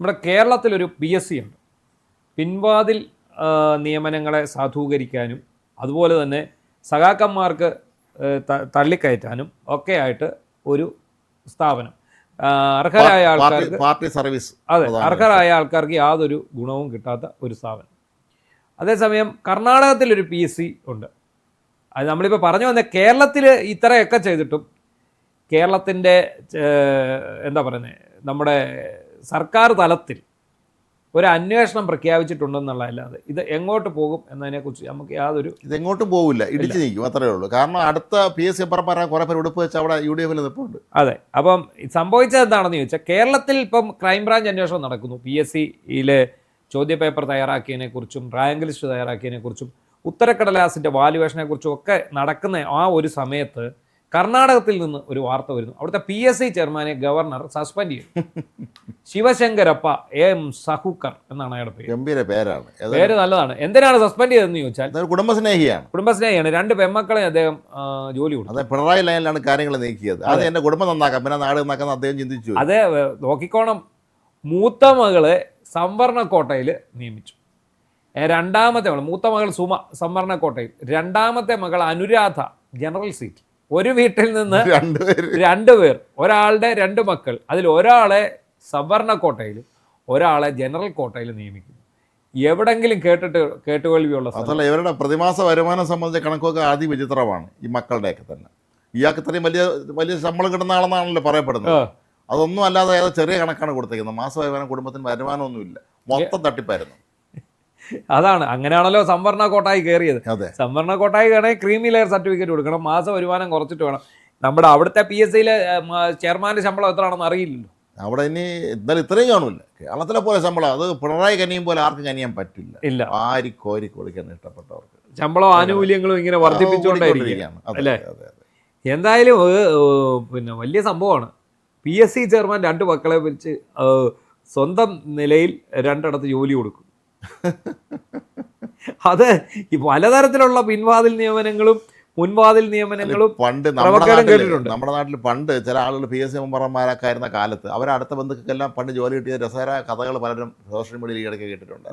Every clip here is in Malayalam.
നമ്മുടെ കേരളത്തിലൊരു PSC ഉണ്ട്. പിൻവാതിൽ നിയമനങ്ങളെ സാധൂകരിക്കാനും അതുപോലെ തന്നെ സഖാക്കന്മാർക്ക് തള്ളിക്കയറ്റാനും ഒക്കെ ആയിട്ട് ഒരു സ്ഥാപനം. അർഹരായ ആൾക്കാർക്ക് പാർട്ടി സർവീസ്, അതെ, അർഹരായ ആൾക്കാർക്ക് യാതൊരു ഗുണവും കിട്ടാത്ത ഒരു സ്ഥാപനം. അതേസമയം കർണാടകത്തിലൊരു PSC ഉണ്ട്. അത് നമ്മളിപ്പോൾ പറഞ്ഞു വന്ന കേരളത്തിൽ ഇത്രയൊക്കെ ചെയ്തിട്ടും കേരളത്തിൻ്റെ എന്താ പറയുന്നത്, നമ്മുടെ സർക്കാർ തലത്തിൽ ഒരു അന്വേഷണം പ്രഖ്യാപിച്ചിട്ടുണ്ടെന്നുള്ളതല്ലാതെ ഇത് എങ്ങോട്ട് പോകും എന്നതിനെക്കുറിച്ച് നമുക്ക് യാതൊരു ഇതെങ്ങോട്ടും പോകില്ല, ഇടിച്ചു നീക്കും, അത്രേ ഉള്ളൂ. കാരണം അടുത്ത PSC പറയാൻ കുറേ പേര് ഉടുപ്പ് വെച്ച് അവിടെ UDF നിൽപ്പുണ്ട്. അതെ. അപ്പം സംഭവിച്ചത് എന്താണെന്ന് ചോദിച്ചാൽ കേരളത്തിൽ ഇപ്പം ക്രൈംബ്രാഞ്ച് അന്വേഷണം നടക്കുന്നു. PSCയിലെ ചോദ്യപേപ്പർ തയ്യാറാക്കിയതിനെക്കുറിച്ചും റാങ്ക് ലിസ്റ്റ് തയ്യാറാക്കിയതിനെക്കുറിച്ചും ഉത്തരക്കടലാസിൻ്റെ വാല്യുവേഷനെ കുറിച്ചും ഒക്കെ നടക്കുന്ന ആ ഒരു സമയത്ത് കർണാടകത്തിൽ നിന്ന് ഒരു വാർത്ത വരുന്നു. അവിടുത്തെ PSC ചെയർമാനെ ഗവർണർ സസ്പെൻഡ് ചെയ്തു. ശിവശങ്കരപ്പ എം സഹുക്കർ എന്നാണ് അയാളുടെ പേര്. ഗംഭീര പേരാണ്, പേര് നല്ലതാണ്. എന്തിനാണ് സസ്പെൻഡ് ചെയ്തതെന്ന് ചോദിച്ചാൽ കുടുംബസ്നേഹിയാണ്. 2 പെൺമക്കളെ അദ്ദേഹം ജോലി കൊടുത്തു. അതെ, പിണറായി ലൈനിലാണ് കാര്യങ്ങൾ നീക്കിയത്. അത് എന്റെ കുടുംബം നന്നാക്കാം, പിന്നെ നാട് നന്നാക്കാൻ അദ്ദേഹം ചിന്തിച്ചു. അതെ, നോക്കിക്കോണം. മൂത്ത മകളെ സംവരണ കോട്ടയിൽ നിയമിച്ചു. രണ്ടാമത്തെ മകൾ, മൂത്ത മകൾ സുമ സംവരണ കോട്ടയിൽ, രണ്ടാമത്തെ മകൾ അനുരാധ ജനറൽ സീറ്റ്. ഒരു വീട്ടിൽ നിന്ന് 2 പേർ, ഒരാളുടെ 2 മക്കൾ, അതിൽ ഒരാളെ സംവരണ കോട്ടയിൽ ഒരാളെ ജനറൽ കോട്ടയിൽ നിയമിക്കുന്നു. എവിടെങ്കിലും കേട്ടുകേൾവിയുള്ള അതല്ല, ഇവരുടെ പ്രതിമാസ വരുമാനം സംബന്ധിച്ച കണക്കൊക്കെ ആദ്യം വിചിത്രമാണ്. ഈ മക്കളുടെയൊക്കെ തന്നെ ഇയാൾക്ക് ഇത്രയും വലിയ ശമ്പളം കിട്ടുന്ന ആളെന്നാണല്ലോ പറയപ്പെടുന്നത്. അതൊന്നും അല്ലാതെ ചെറിയ കണക്കാണ് കൊടുത്തേക്കുന്നത്. മാസ വരുമാനം, കുടുംബത്തിന് വരുമാനമൊന്നുമില്ല, മൊത്തം തട്ടിപ്പായിരുന്നു. അതാണ്, അങ്ങനെയാണല്ലോ സംവരണ കോട്ടായി കയറിയത്. സംവരണ കോട്ടായി കയറണമെങ്കിൽ ക്രീമി ലെയർ സർട്ടിഫിക്കറ്റ് കൊടുക്കണം, മാസ വരുമാനം കുറച്ചിട്ട് വേണം. നമ്മുടെ അവിടുത്തെ PSCയിലെ ചെയർമാൻ്റെ ശമ്പളം എത്രയാണെന്ന് അറിയില്ലല്ലോ. അവിടെ ഇനി എന്തായാലും ഇത്രയും കാണൂല. കേരളത്തിലെ പോലെ ശമ്പളം അത് പിണറായി കനിയും പോലെ ആർക്കും കനിയാൻ പറ്റില്ല. ഇല്ല, കോരി കൊടുക്കാൻ ഇഷ്ടപ്പെട്ടവർക്ക് ശമ്പളവും ആനുകൂല്യങ്ങളും ഇങ്ങനെ വർദ്ധിപ്പിച്ചുകൊണ്ടേയിരിക്കുകയാണ് അല്ലേ. എന്തായാലും പിന്നെ വലിയ സംഭവമാണ്. PSC ചെയർമാൻ 2 മക്കളെ വെച്ച് സ്വന്തം നിലയിൽ 2 ജോലി കൊടുക്കും. അത് ഈ പലതരത്തിലുള്ള പിൻവാതിൽ നിയമനങ്ങളും മുൻവാതിൽ നിയമനങ്ങളും പണ്ട് നമ്മുടെ നാട്ടിൽ പണ്ട് ചില ആളുകൾ PSC മെമ്പർമാരൊക്കെ ആയിരുന്ന കാലത്ത് അവരടുത്ത ബന്ധുക്കൾക്കെല്ലാം പണ്ട് ജോലി കിട്ടിയ രസകര കഥകൾ പലരും സോഷ്യൽ മീഡിയയിൽ ഇടയ്ക്ക് കേട്ടിട്ടുണ്ട്.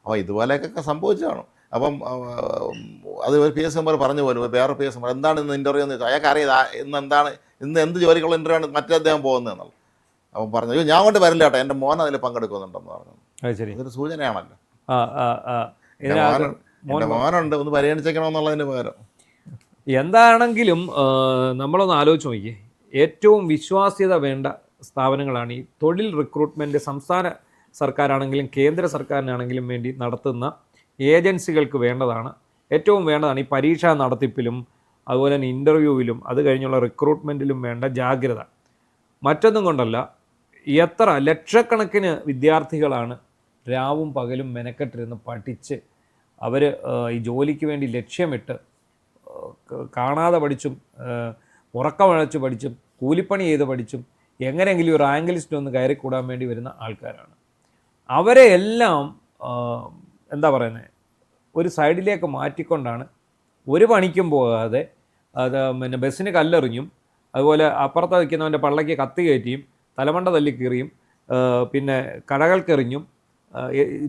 അപ്പോൾ ഇതുപോലെയൊക്കെ സംഭവിച്ചതാണ്. അപ്പം അത് ഒരു PSC മെമ്പർ പറഞ്ഞു പോലും, വേറെ PSC മെമ്പർ എന്താണ് ഇന്ന് ഇൻ്റർവ്യൂ എന്ന് ചോദിച്ചാൽ അയാൾക്ക് അറിയാം ഇന്ന് എന്ത് ജോലിക്കുള്ള ഇൻ്റർവ്യൂ ആണ് മറ്റേ അദ്ദേഹം പോകുന്നതെന്നുള്ളത്. അപ്പം പറഞ്ഞു, ഞാൻ കൊണ്ട് വരില്ല കേട്ടോ, എൻ്റെ മോൻ അതിൽ പങ്കെടുക്കുന്നുണ്ടെന്ന് പറഞ്ഞു. ഇതൊരു സൂചനയാണല്ലോ. എൻ്റെ മോനുണ്ട്, ഒന്ന് പരിഗണിച്ചേക്കണമെന്നുള്ളതിന് പകരം. എന്താണെങ്കിലും നമ്മളൊന്ന് ആലോചിച്ച് നോക്കിയേ, ഏറ്റവും വിശ്വാസ്യത വേണ്ട സ്ഥാപനങ്ങളാണ് ഈ തൊഴിൽ റിക്രൂട്ട്മെൻറ്റ്. സംസ്ഥാന സർക്കാരാണെങ്കിലും കേന്ദ്ര സർക്കാരിനാണെങ്കിലും വേണ്ടി നടത്തുന്ന ഏജൻസികൾക്ക് വേണ്ടതാണ്, ഏറ്റവും വേണ്ടതാണ് ഈ പരീക്ഷാ നടത്തിപ്പിലും അതുപോലെ തന്നെ ഇൻ്റർവ്യൂവിലും അത് കഴിഞ്ഞുള്ള റിക്രൂട്ട്മെൻറ്റിലും വേണ്ട ജാഗ്രത. മറ്റൊന്നും കൊണ്ടല്ല, എത്ര ലക്ഷക്കണക്കിന് വിദ്യാർത്ഥികളാണ് രാവും പകലും മെനക്കെട്ടിരുന്ന് പഠിച്ച് അവർ ഈ ജോലിക്ക് വേണ്ടി ലക്ഷ്യമിട്ട് കാണാതെ പഠിച്ചും ഉറക്കമഴച്ച് പഠിച്ചും കൂലിപ്പണി ചെയ്ത് പഠിച്ചും എങ്ങനെയെങ്കിലും ഒരു റാങ്ക് ലിസ്റ്റ് ഒന്ന് കയറിക്കൂടാൻ വേണ്ടി വരുന്ന ആൾക്കാരാണ്. അവരെ എല്ലാം എന്താ പറയുന്നത്, ഒരു സൈഡിലേക്ക് മാറ്റിക്കൊണ്ടാണ് ഒരു പണിക്കും പോകാതെ അത് പിന്നെ ബസ്സിന് കല്ലെറിഞ്ഞും അതുപോലെ അപ്പുറത്ത് വയ്ക്കുന്നവൻ്റെ പള്ളയ്ക്ക് കത്തി കയറ്റിയും തലമണ്ട തല്ലിക്കീറിയും പിന്നെ കടകൾക്കെറിഞ്ഞും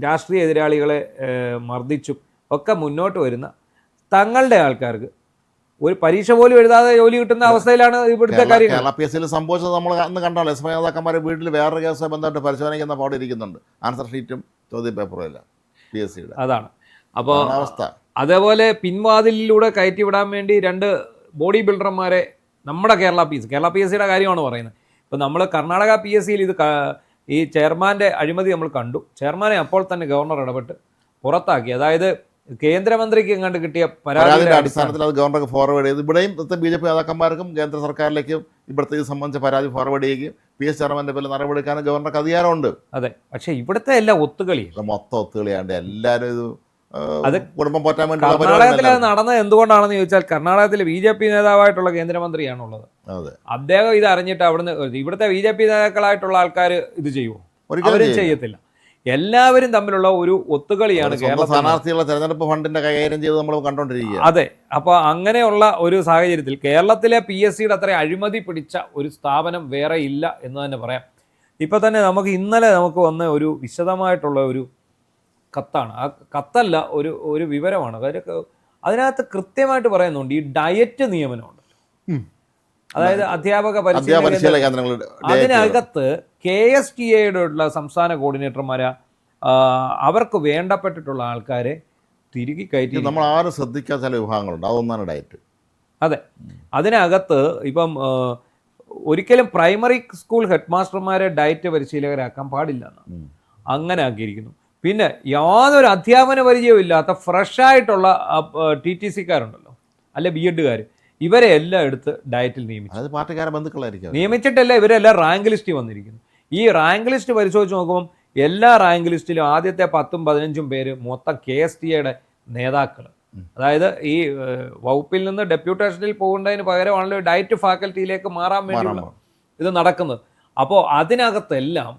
രാഷ്ട്രീയ എതിരാളികളെ മർദ്ദിച്ചും ഒക്കെ മുന്നോട്ട് വരുന്ന തങ്ങളുടെ ആൾക്കാർക്ക് ഒരു പരീക്ഷ പോലും എഴുതാതെ ജോലി കിട്ടുന്ന അവസ്ഥയിലാണ് ഇവിടുത്തെ കാര്യങ്ങൾ. കേരള PSCയിൽ സംഭവിച്ചത് നമ്മൾ അന്ന് കണ്ടാലോ. എസ് നേതാക്കന്മാരെ വീട്ടിൽ വേറൊരു കേസുമായി ബന്ധപ്പെട്ട് പരിശോധനയ്ക്കുന്ന അവിടെ ഇരിക്കുന്നുണ്ട്, ആൻസർ ഷീറ്റും ചോദ്യം പേപ്പറും എല്ലാം PSCയുടെ. അതാണ് അപ്പോൾ അവസ്ഥ. അതേപോലെ പിൻവാതിലിലൂടെ കയറ്റിവിടാൻ വേണ്ടി 2 ബോഡി ബിൽഡർമാരെ നമ്മുടെ കേരള PSCയുടെ കാര്യമാണ് പറയുന്നത്. ഇപ്പോൾ നമ്മൾ കർണാടക PSCയിൽ ഇത് ഈ ചെയർമാൻ്റെ അഴിമതി നമ്മൾ കണ്ടു. ചെയർമാനെ അപ്പോൾ തന്നെ ഗവർണർ ഇടപെട്ട് പുറത്താക്കി. അതായത് കേന്ദ്രമന്ത്രിക്ക് എങ്ങാണ്ട് കിട്ടിയ പരാതിയുടെ അടിസ്ഥാനത്തിൽ അത് ഗവർണർക്ക് ഫോർവേഡ് ചെയ്ത് ഇവിടെയും BJP നേതാക്കന്മാർക്കും കേന്ദ്ര സർക്കാരിലേക്കും ഇവിടുത്തെ ഇത് സംബന്ധിച്ച പരാതി ഫോർവേഡ് ചെയ്യുകയും PSC ചെയർമാൻ്റെ പേരിൽ നടപടിയെടുക്കാനും ഗവർണർക്ക് അധികാരമുണ്ട്. അതെ, പക്ഷേ ഇവിടുത്തെ എല്ലാം ഒത്തുകളി, മൊത്തം ഒത്തുകളിയാണ്ട് എല്ലാവരും ഇത് അത് കുടുംബം പോറ്റാൻ വേണ്ടി. കർണാടകത്തിൽ അത് നടന്നത് എന്തുകൊണ്ടാണെന്ന് ചോദിച്ചാൽ കർണാടകത്തിൽ BJP നേതാവായിട്ടുള്ള കേന്ദ്രമന്ത്രിയാണുള്ളത്. അദ്ദേഹം ഇത് അറിഞ്ഞിട്ട് അവിടുന്ന് ഇവിടുത്തെ BJP നേതാക്കളായിട്ടുള്ള ആൾക്കാർ ഇത് ചെയ്യുമോ? ഒരിക്കലും ചെയ്യത്തില്ല. എല്ലാവരും തമ്മിലുള്ള ഒരു ഒത്തുകളിയാണ് കേരള സ്ഥാനാർത്ഥികളുടെ തെരഞ്ഞെടുപ്പ് ഫണ്ടിന്റെ കൈകാര്യം ചെയ്ത് നമ്മൾ കണ്ടുകൊണ്ടിരിക്കുക. അതെ, അപ്പോൾ അങ്ങനെയുള്ള ഒരു സാഹചര്യത്തിൽ കേരളത്തിലെ PSCയുടെ അത്ര അഴിമതി പിടിച്ച ഒരു സ്ഥാപനം വേറെ ഇല്ല എന്ന് തന്നെ പറയാം. ഇപ്പം തന്നെ ഇന്നലെ നമുക്ക് വന്ന ഒരു വിശദമായിട്ടുള്ള ഒരു കത്താണ്. ആ കത്തല്ല, ഒരു വിവരമാണ്. അതിനകത്ത് കൃത്യമായിട്ട് പറയുന്നുണ്ട് ഈ ഡയറ്റ് നിയമനമുണ്ട്. അതായത് അധ്യാപക പരിശീലന കേന്ദ്രങ്ങൾ അതിനകത്ത് KSTA സംസ്ഥാന കോർഡിനേറ്റർമാരെ അവർക്ക് വേണ്ടപ്പെട്ടിട്ടുള്ള ആൾക്കാരെ തിരികെ കയറ്റി. നമ്മൾ ആരും ശ്രദ്ധിക്കാത്ത ചില വിഭാഗങ്ങളുണ്ട്, അതൊന്നാണ് ഡയറ്റ്. അതെ, അതിനകത്ത് ഇപ്പം ഒരിക്കലും പ്രൈമറി സ്കൂൾ ഹെഡ് മാസ്റ്റർമാരെ ഡയറ്റ് പരിശീലകരാക്കാൻ പാടില്ല എന്നാണ് അങ്ങനെ ആക്കിയിരിക്കുന്നു. പിന്നെ യാതൊരു അധ്യാപന പരിചയവും ഇല്ലാത്ത ഫ്രഷായിട്ടുള്ള TTCക്കാരുണ്ടല്ലോ, അല്ലെ BEdകാർ, ഇവരെ എല്ലാം എടുത്ത് ഡയറ്റിൽ നിയമിച്ചു. പാർട്ടിക്കാരെ ബന്ധുക്കളായിരിക്കും നിയമിച്ചിട്ടല്ല, ഇവരെല്ലാം റാങ്ക് ലിസ്റ്റിൽ വന്നിരിക്കുന്നു. ഈ റാങ്ക് ലിസ്റ്റ് പരിശോധിച്ച് നോക്കുമ്പം എല്ലാ റാങ്ക് ലിസ്റ്റിലും ആദ്യത്തെ 10-15 പേര് മൊത്തം KSTA നേതാക്കൾ. അതായത് ഈ വകുപ്പിൽ നിന്ന് ഡെപ്യൂട്ടേഷനിൽ പോകേണ്ടതിന് പകരമാണല്ലോ ഡയറ്റ് ഫാക്കൽറ്റിയിലേക്ക് മാറാൻ വേണ്ടിയുള്ള ഇത് നടക്കുന്നത്. അപ്പോൾ അതിനകത്തെല്ലാം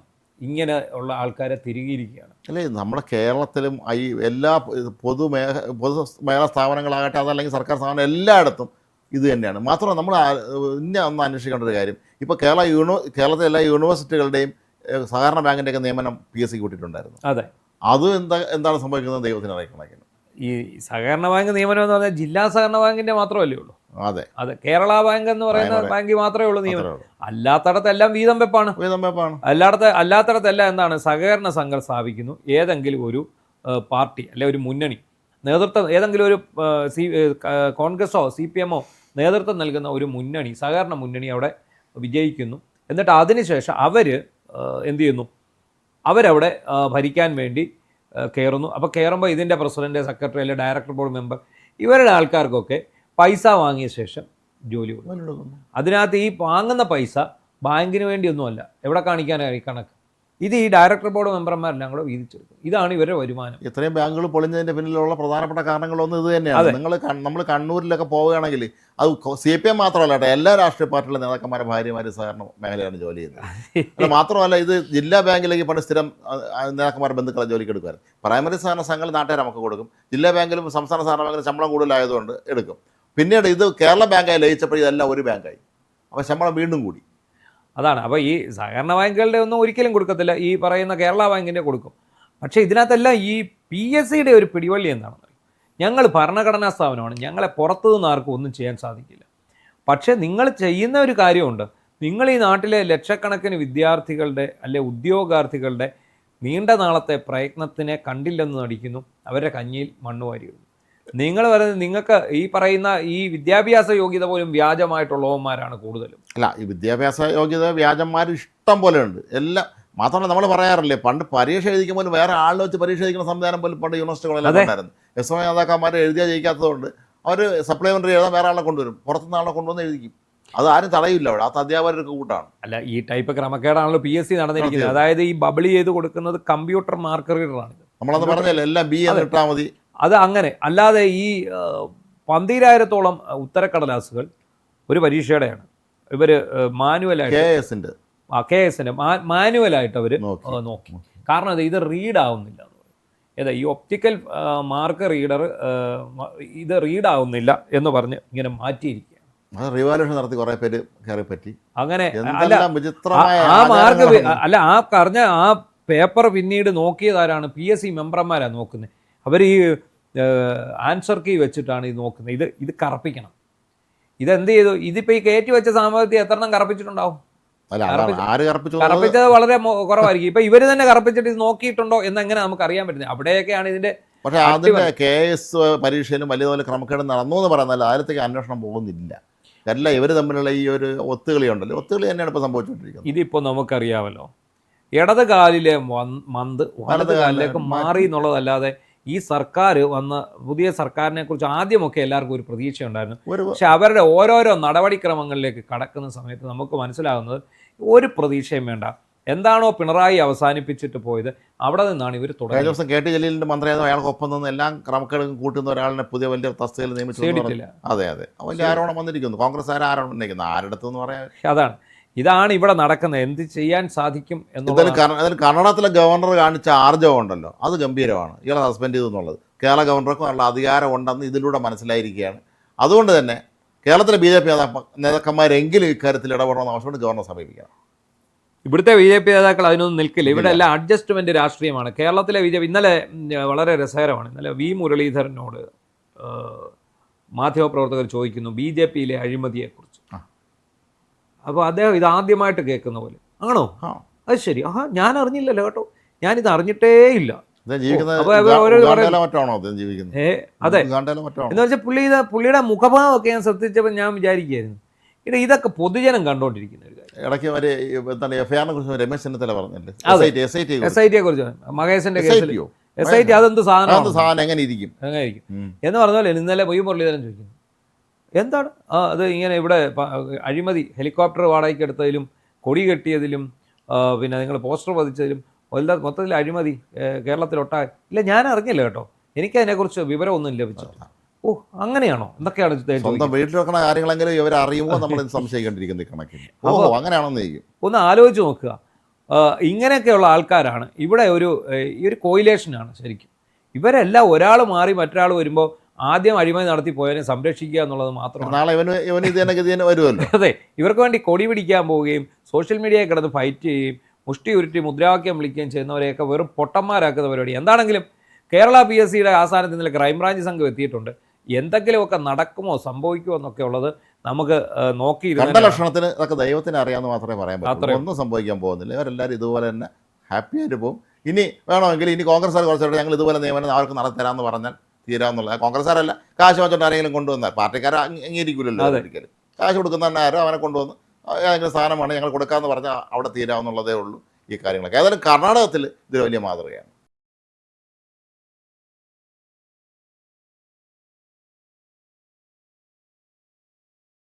ഇങ്ങനെ ഉള്ള ആൾക്കാരെ തിരികിയിരിക്കുകയാണ്. അല്ലേ, നമ്മുടെ കേരളത്തിലും ഈ എല്ലാ പൊതുമേഖലാ സ്ഥാപനങ്ങളാകട്ടെ, അതല്ലെങ്കിൽ സർക്കാർ സ്ഥാപനം, എല്ലായിടത്തും ഇത് തന്നെയാണ്. മാത്രമല്ല നമ്മൾ ഇന്ന ഒന്ന് അന്വേഷിക്കേണ്ട ഒരു കാര്യം, ഇപ്പോൾ കേരളത്തിലെ എല്ലാ യൂണിവേഴ്സിറ്റികളുടെയും സഹകരണ ബാങ്കിൻ്റെയൊക്കെ നിയമനം PSCക്ക് കൂട്ടിയിട്ടുണ്ടായിരുന്നു. അതെ, അത് എന്താണ് സംഭവിക്കുന്നത് ദൈവത്തിന് അറിയിക്കണമായിരുന്നു. ഈ സഹകരണ ബാങ്ക് നിയമനം എന്ന് പറഞ്ഞാൽ ജില്ലാ സഹകരണ ബാങ്കിൻ്റെ മാത്രമല്ലേ ഉള്ളൂ. അതെ, കേരള ബാങ്ക് എന്ന് പറയുന്ന ബാങ്ക് മാത്രമേ ഉള്ളൂ നിയമനം. അല്ലാത്തടത്തെല്ലാം വീതം വെപ്പാണ്. അല്ലാത്തടത്തെല്ലാം എന്താണ്, സഹകരണ സംഘം സ്ഥാപിക്കുന്നു. ഏതെങ്കിലും ഒരു പാർട്ടി അല്ലെ ഒരു മുന്നണി നേതൃത്വം, ഏതെങ്കിലും ഒരു കോൺഗ്രസോ CPMോ നേതൃത്വം നൽകുന്ന ഒരു മുന്നണി, സഹകരണ മുന്നണി അവിടെ വിജയിക്കുന്നു. എന്നിട്ട് അതിനുശേഷം അവർ എന്ത് ചെയ്യുന്നു, അവരവിടെ ഭരിക്കാൻ വേണ്ടി കയറുന്നു. അപ്പോൾ കയറുമ്പോൾ ഇതിൻ്റെ പ്രസിഡന്റ്, സെക്രട്ടറി അല്ലെങ്കിൽ ഡയറക്ടർ ബോർഡ് മെമ്പർ, ഇവരുടെ ആൾക്കാർക്കൊക്കെ പൈസ വാങ്ങിയ ശേഷം ജോലി കൊടുക്കും. അതിനകത്ത് ഈ വാങ്ങുന്ന പൈസ ബാങ്കിന് വേണ്ടിയൊന്നുമല്ല, എവിടെ കാണിക്കാനായി കണക്ക്. ഇത് ഈ ഡയറക്ടർ ബോർഡ് മെമ്പർമാരെല്ലാം കൂടെ വീതിച്ചെടുക്കും. ഇതാണ് ഇവരുടെ വരുമാനം. ഇത്രയും ബാങ്കുകൾ പൊളിഞ്ഞതിൻ്റെ പിന്നിലുള്ള പ്രധാനപ്പെട്ട കാരണങ്ങളൊന്നും ഇത് തന്നെയാണ്. നമ്മൾ കണ്ണൂരിലൊക്കെ പോവുകയാണെങ്കിൽ അത് CPM മാത്രമല്ല കേട്ടോ, എല്ലാ രാഷ്ട്രീയ പാർട്ടിയിലെ നേതാക്കന്മാരെ ഭാര്യമാർ സഹകരണ മേഖലയാണ് ജോലി ചെയ്യുന്നത്. മാത്രമല്ല ഇത് ജില്ലാ ബാങ്കിലേക്ക് പണ്ട് സ്ഥിരം നേതാക്കന്മാരെ ബന്ധുക്കളെ ജോലിക്ക് എടുക്കുമായിരുന്നു. പ്രൈമറി സഹകരണ സംഘങ്ങൾ നാട്ടുകാർ നമുക്ക് കൊടുക്കും, ജില്ലാ ബാങ്കിലും സംസ്ഥാന സഹകരണ ബാങ്കിലും ശമ്പളം കൂടുതലായതുകൊണ്ട് എടുക്കും. പിന്നീട് ഇത് കേരള ബാങ്കായി ലയിച്ചപ്പോൾ ഇതെല്ലാം ഒരു ബാങ്കായി, അപ്പോൾ ശമ്പളം വീണ്ടും കൂടി. അതാണ്. അപ്പോൾ ഈ സഹകരണ ബാങ്കുകളുടെ ഒന്നും ഒരിക്കലും കൊടുക്കത്തില്ല, ഈ പറയുന്ന കേരള ബാങ്കിൻ്റെ കൊടുക്കും. പക്ഷേ ഇതിനകത്തെല്ലാം ഈ PSCയുടെ ഒരു പിടിവള്ളി എന്താണെന്ന് അറിയാം. ഞങ്ങൾ ഭരണഘടനാ സ്ഥാപനമാണ്, ഞങ്ങളെ പുറത്തു നിന്ന് ആർക്കും ഒന്നും ചെയ്യാൻ സാധിക്കില്ല. പക്ഷേ നിങ്ങൾ ചെയ്യുന്ന ഒരു കാര്യമുണ്ട്, നിങ്ങൾ ഈ നാട്ടിലെ ലക്ഷക്കണക്കിന് വിദ്യാർത്ഥികളുടെ അല്ലെ ഉദ്യോഗാർത്ഥികളുടെ നീണ്ട നാളത്തെ പ്രയത്നത്തിനെ കണ്ടില്ലെന്ന് നടിക്കുന്നു, അവരുടെ കഞ്ഞിയിൽ മണ്ണ് വാരിയിടുന്നു. നിങ്ങൾ പറയുന്നത് നിങ്ങൾക്ക് ഈ പറയുന്ന ഈ വിദ്യാഭ്യാസ യോഗ്യത പോലും വ്യാജമായിട്ടുള്ളവന്മാരാണ് കൂടുതലും. അല്ല, ഈ വിദ്യാഭ്യാസ യോഗ്യത വ്യാജന്മാർ ഇഷ്ടം പോലെ ഉണ്ട്. എല്ലാം മാത്രമല്ല, നമ്മൾ പറയാറില്ലേ, പണ്ട് പരീക്ഷ എഴുതിക്കുമ്പോൾ വേറെ ആളിനെ വെച്ച് പരീക്ഷ എഴുതിക്കുന്ന സംവിധാനം പോലും പണ്ട് യൂണിവേഴ്സിറ്റികളെല്ലാം ഉണ്ടായിരുന്നു. SO നേതാക്കന്മാരെ എഴുതിയാൽ ജയിക്കാത്തതുകൊണ്ട് അവർ സപ്ലിമെൻ്ററി എഴുതാൻ വേറെ ആളെ കൊണ്ടുവരും, പുറത്തുനിന്ന് ആളെ കൊണ്ടുവന്ന് എഴുതിക്കും. അത് ആരും തടയില്ല, അവിടെ അത് അധ്യാപകർക്ക് കൂട്ടാണ്. അല്ല, ഈ ടൈപ്പ് ക്രമക്കേടാണല്ലോ PSC നടന്നിരിക്കുന്നത്. അതായത് ഈ ബബിൾ ചെയ്ത് കൊടുക്കുന്നത് കമ്പ്യൂട്ടർ മാർക്ക് റീഡറാണ്. നമ്മളത് പറഞ്ഞല്ലോ, എല്ലാം B എന്ന് ഇട്ടാൽ മതി. അത് അങ്ങനെ അല്ലാതെ ഈ 12,000-ഓളം ഉത്തരക്കടലാസുകൾ ഒരു പരീക്ഷയുടെയാണ് ഇവർ മാനുവലായിട്ട് KSന്റെ മാനുവലായിട്ട് അവർ നോക്കി. കാരണം ഇത് റീഡ് ആവുന്നില്ല എന്ന് പറയും. ഏതാ ഈ ഒപ്റ്റിക്കൽ മാർക്ക് റീഡർ ഇത് റീഡ് ആവുന്നില്ല എന്ന് പറഞ്ഞ് ഇങ്ങനെ മാറ്റിയിരിക്കുകയാണ്. റിവാലുവേഷൻ നടത്തി കുറേ പേര് കയറി പറ്റി. അങ്ങനെ അല്ല, ആ മാർക്ക് അല്ല, ആ പറഞ്ഞ ആ പേപ്പർ പിന്നീട് നോക്കിയതാരാണ്? PSC മെമ്പർമാരാണ് നോക്കുന്നത്. അവർ ഈ ആൻസർ കീ വെച്ചിട്ടാണ് ഇത് നോക്കുന്നത്. ഇത് കറപ്പിക്കണം. ഇതെന്ത് ചെയ്തു? ഇതിപ്പോൾ ഈ കയറ്റി വെച്ച സാമഗ്രി എത്രണ്ണം കറപ്പിച്ചിട്ടുണ്ടാവും? കറപ്പിച്ചത് വളരെ കുറവായിരിക്കും. ഇപ്പൊ ഇവര് തന്നെ കറപ്പിച്ചിട്ട് ഇത് നോക്കിയിട്ടുണ്ടോ എന്നെങ്ങനെ നമുക്ക് അറിയാൻ പറ്റുന്നത്? അവിടെയൊക്കെയാണ് ഇതിന്റെ. പക്ഷേ അതിന്റെ KS പരീക്ഷയിലും വലിയതുപോലെ ക്രമക്കേട് നടന്നു എന്ന് പറയുന്നതല്ല, അതിലത്തേക്ക് അന്വേഷണം പോകുന്നില്ല. അല്ല, ഇവർ തമ്മിലുള്ള ഈ ഒരു ഒത്തുകളി ഉണ്ടല്ലോ, ഒത്തുകളി തന്നെയാണ് ഇപ്പോൾ സംഭവിച്ചുകൊണ്ടിരിക്കുന്നത്. ഇതിപ്പോൾ നമുക്കറിയാമല്ലോ, ഇടത് കാലിലെ മന്ത് വലത് കാലിലേക്ക് മാറി എന്നുള്ളതല്ലാതെ ഈ സർക്കാർ വന്ന പുതിയ സർക്കാരിനെ കുറിച്ച് ആദ്യമൊക്കെ എല്ലാവർക്കും ഒരു പ്രതീക്ഷ ഉണ്ടായിരുന്നു. പക്ഷെ അവരുടെ ഓരോരോ നടപടിക്രമങ്ങളിലേക്ക് കടക്കുന്ന സമയത്ത് നമുക്ക് മനസ്സിലാകുന്നത് ഒരു പ്രതീക്ഷയും വേണ്ട. എന്താണോ പിണറായി അവസാനിപ്പിച്ചിട്ട് പോയത് അവിടെ നിന്നാണ് ഇവർ തുടങ്ങിയത്. ദിവസം KT ജലീലിന്റെ മന്ത്രിയായിരുന്നു, അയാൾക്കൊപ്പം നിന്ന് എല്ലാം ക്രമക്കേടും കൂട്ടുന്ന ഒരാളിനെ പുതിയ വലിയ തസ്തികയിൽ നിയമിച്ചിട്ടില്ല. അതെ, വലിയ ആരോപണം വന്നിരിക്കുന്നു. കോൺഗ്രസ് ആരോപണം ഉന്നയിക്കുന്നത് ആരുടെടുത്തെന്ന് പറയാൻ. ഇതാണ് ഇവിടെ നടക്കുന്നത്. എന്ത് ചെയ്യാൻ സാധിക്കും എന്നതിൽ കർണാടകത്തിലെ ഗവർണർ കാണിച്ച ആർജവം ഉണ്ടല്ലോ, അത് ഗംഭീരമാണ്. ഇയാളെ സസ്പെൻഡ് ചെയ്തു എന്നുള്ളത് കേരള ഗവർണർക്കും ഉള്ള അധികാരം ഉണ്ടെന്ന് ഇതിലൂടെ മനസ്സിലായിരിക്കുകയാണ്. അതുകൊണ്ട് തന്നെ കേരളത്തിലെ BJP നേതാക്കന്മാരെങ്കിലും ഇക്കാര്യത്തിൽ ഇടപെടണമെന്ന് ആവശ്യപ്പെട്ട് ഗവർണർ സമീപിക്കണം. ഇവിടുത്തെ BJP നേതാക്കൾ അതിനൊന്നും നിൽക്കില്ല. ഇവിടെ എല്ലാം അഡ്ജസ്റ്റ്മെന്റ് രാഷ്ട്രീയമാണ്. കേരളത്തിലെ BJP ഇന്നലെ വളരെ രസകരമാണ്. ഇന്നലെ വി മുരളീധരനോട് മാധ്യമപ്രവർത്തകർ ചോദിക്കുന്നു BJPയിലെ അഴിമതിയെക്കുറിച്ച്. അപ്പോൾ അദ്ദേഹം ഇത് ആദ്യമായിട്ട് കേൾക്കുന്ന പോലെ, ആണോ അത് ശരി, ഞാൻ അറിഞ്ഞില്ലല്ലോ കേട്ടോ, ഞാനിത് അറിഞ്ഞിട്ടേ ഇല്ല. അതെ, എന്ന് വെച്ചാൽ പുള്ളിയുടെ മുഖഭാവമൊക്കെ ഞാൻ ശ്രദ്ധിച്ചപ്പോൾ ഞാൻ വിചാരിക്കുകയായിരുന്നു, ഇതൊക്കെ പൊതുജനം കണ്ടോണ്ടിരിക്കുന്ന ഒരു കാര്യം. ഇടയ്ക്ക് രമേശ് ചെന്നിത്തല പറഞ്ഞില്ലേ SIT കുറിച്ച്, മഹേശന്റെ കേസിൽ SIT അതെന്ത് സാധനം എങ്ങനെ ഇരിക്കും എന്ന് പറഞ്ഞാൽ ഇന്നലെ വി മുരളീധരൻ ചോദിക്കുന്നു, എന്താണ് അത് ഇങ്ങനെ ഇവിടെ അഴിമതി, ഹെലികോപ്റ്റർ വാടകയ്ക്ക് എടുത്തതിലും കൊടി കെട്ടിയതിലും പിന്നെ നിങ്ങൾ പോസ്റ്റർ പതിച്ചതിലും മൊത്തത്തിൽ അഴിമതി കേരളത്തിലൊട്ടാകെ ഇല്ല, ഞാൻ അറിഞ്ഞില്ല കേട്ടോ, എനിക്ക് അതിനെക്കുറിച്ച് വിവരമൊന്നും ലഭിച്ചു. ഓ അങ്ങനെയാണോ, എന്തൊക്കെയാണ് സ്വന്തം വീട്ടിൽ വെക്കുന്ന കാര്യങ്ങളെങ്കിലും ഇവർ അറിയുമ്പോൾ നമ്മൾ സംശയിക്കേണ്ടിരിക്കുന്ന കണക്കിന് അങ്ങനെയാണെന്ന് ഒന്ന് ആലോചിച്ച് നോക്കുക. ഇങ്ങനെയൊക്കെയുള്ള ആൾക്കാരാണ് ഇവിടെ ഈ ഒരു കോയിലേഷനാണ് ശരിക്കും. ഇവരെല്ലാം ഒരാൾ മാറി മറ്റൊരാൾ വരുമ്പോൾ ആദ്യം അഴിമതി നടത്തി പോയതിനെ സംരക്ഷിക്കുക എന്നുള്ളത് മാത്രമാണ്. അതെ, ഇവർക്ക് വേണ്ടി കൊടി പിടിക്കാൻ പോവുകയും സോഷ്യൽ മീഡിയയിൽ കിടന്ന് ഫൈറ്റ് ചെയ്യുകയും മുഷ്ടി ഉരുട്ടി മുദ്രാവാക്യം വിളിക്കുകയും ചെയ്യുന്നവരെയൊക്കെ വെറും പൊട്ടന്മാരാക്കുന്ന പരിപാടി. എന്താണെങ്കിലും കേരള PSCയുടെ ആസ്ഥാനത്ത് ഇന്നലെ ക്രൈംബ്രാഞ്ച് സംഘം എത്തിയിട്ടുണ്ട്. എന്തെങ്കിലുമൊക്കെ നടക്കുമോ സംഭവിക്കുമോ എന്നൊക്കെ ഉള്ളത് നമുക്ക് നോക്കിയിരുന്ന ലക്ഷണത്തിന് അതൊക്കെ ദൈവത്തിന് അറിയാമെന്ന് മാത്രമേ പറയാൻ പറ്റൂ. ഒന്നും സംഭവിക്കാൻ പോകുന്നില്ല. ഇവരെല്ലാവരും ഇതുപോലെ തന്നെ ഹാപ്പി ആയിട്ട് പോകും. ഇനി വേണമെങ്കിൽ ഇനി കോൺഗ്രസ്സുകാർ കുറച്ചുകൂടെ ഞങ്ങൾ ഇതുപോലെ നിയമനം അവർക്ക് നടത്തരാമെന്ന് പറഞ്ഞാൽ തീരാമെന്നുള്ളത്. കോൺഗ്രസ്സുകാരല്ല, കാശ് വെച്ചോണ്ട് ആരെങ്കിലും കൊണ്ടുവന്നാൽ പാർട്ടിക്കാരെ അംഗീകരിക്കില്ലല്ലോ. ഒരിക്കലും കാശ് കൊടുക്കുന്ന തന്നെ ആരോ അവനെ കൊണ്ടുവന്ന് ഏതെങ്കിലും സാധനമാണ് ഞങ്ങൾ കൊടുക്കാമെന്ന് പറഞ്ഞാൽ അവിടെ തീരാമെന്നുള്ളതേ ഉള്ളൂ ഈ കാര്യങ്ങളൊക്കെ. ഏതായാലും കർണാടകത്തിൽ ഇതൊരു വലിയ മാതൃകയാണ്.